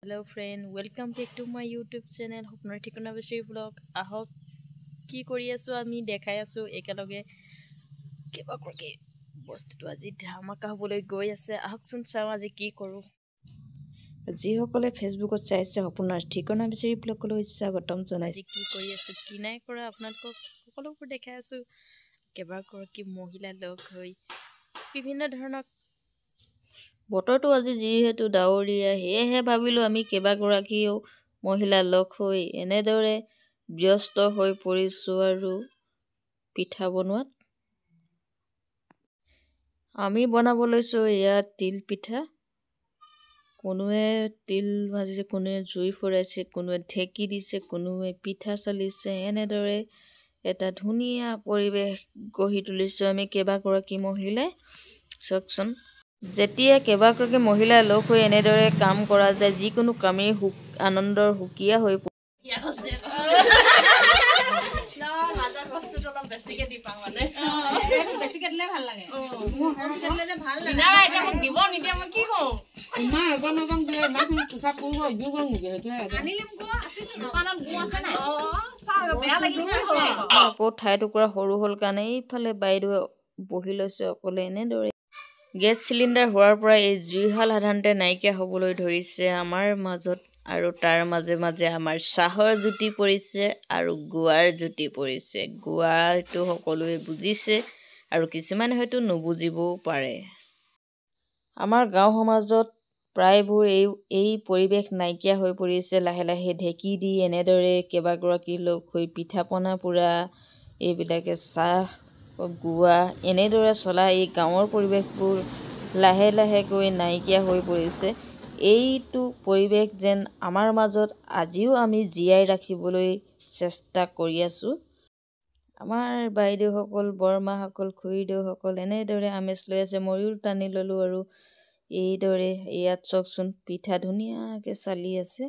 Hello friend, welcome back to my YouTube channel Hopnar Thikona Beshi Vlog. Ahok কি কৰি আছো আমি দেখাই আছো একেলগে কিবা কৰি বস্তুটো আজি ধামাকা হ'বলৈ গৈ আছে আহকচোন চাও আজি কি কৰো যিসকলে ফেসবুকত চাইছে হপনাৰ ঠিকনা বিচাৰি ব্লগলৈ স্বাগতম জনাইছো কি কৰি আছো কি নাই কৰা আপোনালোকক সকলোবোৰ দেখাই আছো কিবা কি মহিলা লগ হৈ বিভিন্ন ধৰণৰ বতৰটো আজি যিহেতু ডাৱৰীয়া হেহে ভাবিলো আমি কেইবাগৰাকীও মহিলা লগ হৈ এনেদৰে ব্যস্ত হৈ পৰিছো আৰু পিঠা বনোৱাত আমি বনাব লৈছো ইয়াত তিল পিঠা কোনোৱে তিল ভাজিছে কোনোৱে জুই ফুৰাইছে কোনোৱে ঢেকি দিছে কোনোৱে পিঠা চালিছে এনেদৰে এটা ধুনীয়া পৰিৱেশ গঢ়ি তুলিছো আমি কেইবাগৰাকী মহিলাই চকচন যেতিয়া কেইবাগৰাকী মহিলা লগ হৈ এনেদৰে কাম কৰা যায় যিকোনো কামেই আনন্দৰ সুকীয়া হৈ আকৌ ঠাই টুকুৰা সৰু হ'ল কাৰণে এইফালে বাইদেউ বহি লৈছে অকলে এনেদৰে গেছ চিলিণ্ডাৰ হোৱাৰ পৰা এই জুইশাল সাধাৰণতে নাইকিয়া হ'বলৈ ধৰিছে আমাৰ মাজত আৰু তাৰ মাজে মাজে আমাৰ চাহৰ জুতি পৰিছে আৰু গুৱাৰ জুতি পৰিছে গুৱাটো সকলোৱে বুজিছে আৰু কিছুমানে হয়তো নুবুজিবও পাৰে আমাৰ গাঁও সমাজত প্ৰায়বোৰ এই পৰিৱেশ নাইকিয়া হৈ পৰিছে লাহে লাহে ঢেকি দি এনেদৰে কেইবাগৰাকী লগ হৈ পিঠা পনা পুৰা এইবিলাকে চাহ গুৱা এনেদৰে চলা এই গাঁৱৰ পৰিৱেশবোৰ লাহে লাহে গৈ নাইকিয়া হৈ পৰিছে এইটো পৰিৱেশ যেন আমাৰ মাজত আজিও আমি জীয়াই ৰাখিবলৈ চেষ্টা কৰি আছো আমাৰ বাইদেউসকল বৰমাসকল খুৰীদেউসকল এনেদৰে আমেজ লৈ আছে ময়ূৰ টানি ললো আৰু এইদৰে ইয়াত চকচোন পিঠা ধুনীয়াকে চালি আছে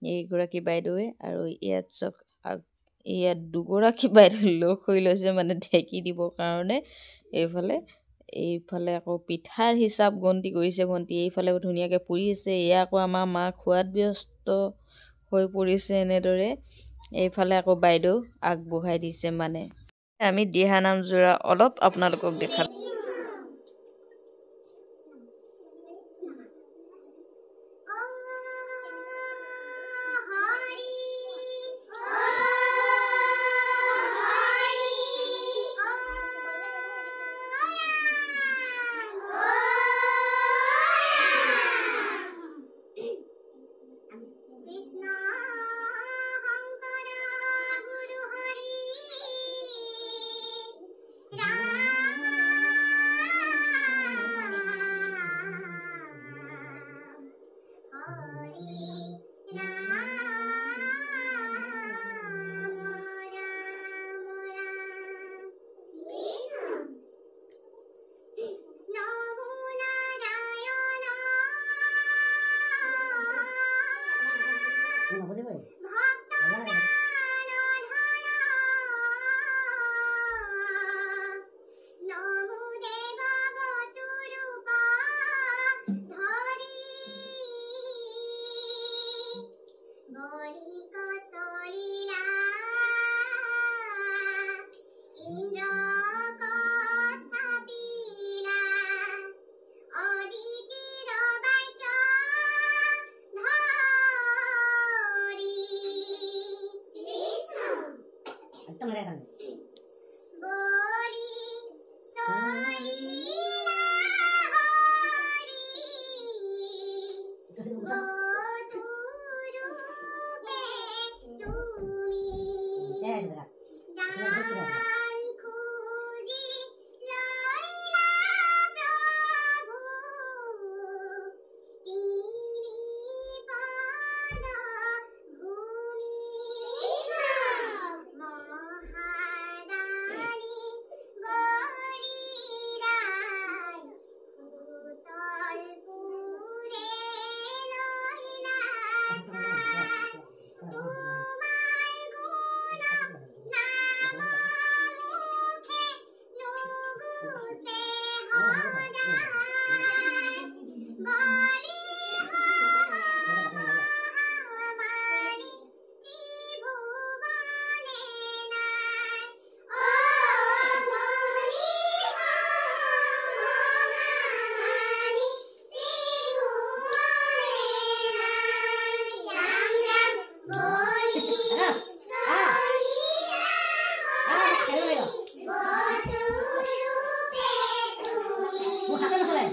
এইগৰাকী বাইদেৱে আৰু ইয়াত চক ইয়াত দুগৰাকী বাইদেউ লগ হৈ লৈছে মানে ঢেকি দিবৰ কাৰণে এইফালে আকৌ পিঠাৰ হিচাপ গন্তি কৰিছে ভণ্টি এইফালে ধুনীয়াকে পুৰি আছে এয়া আকৌ আমাৰ মা খোৱাত ব্যস্ত হৈ পৰিছে এনেদৰে এইফালে আকৌ বাইদেউ আগবঢ়াই দিছে মানে আমি দিহানাম জোৰা অলপ আপোনালোকক দেখালো হাতে নচলে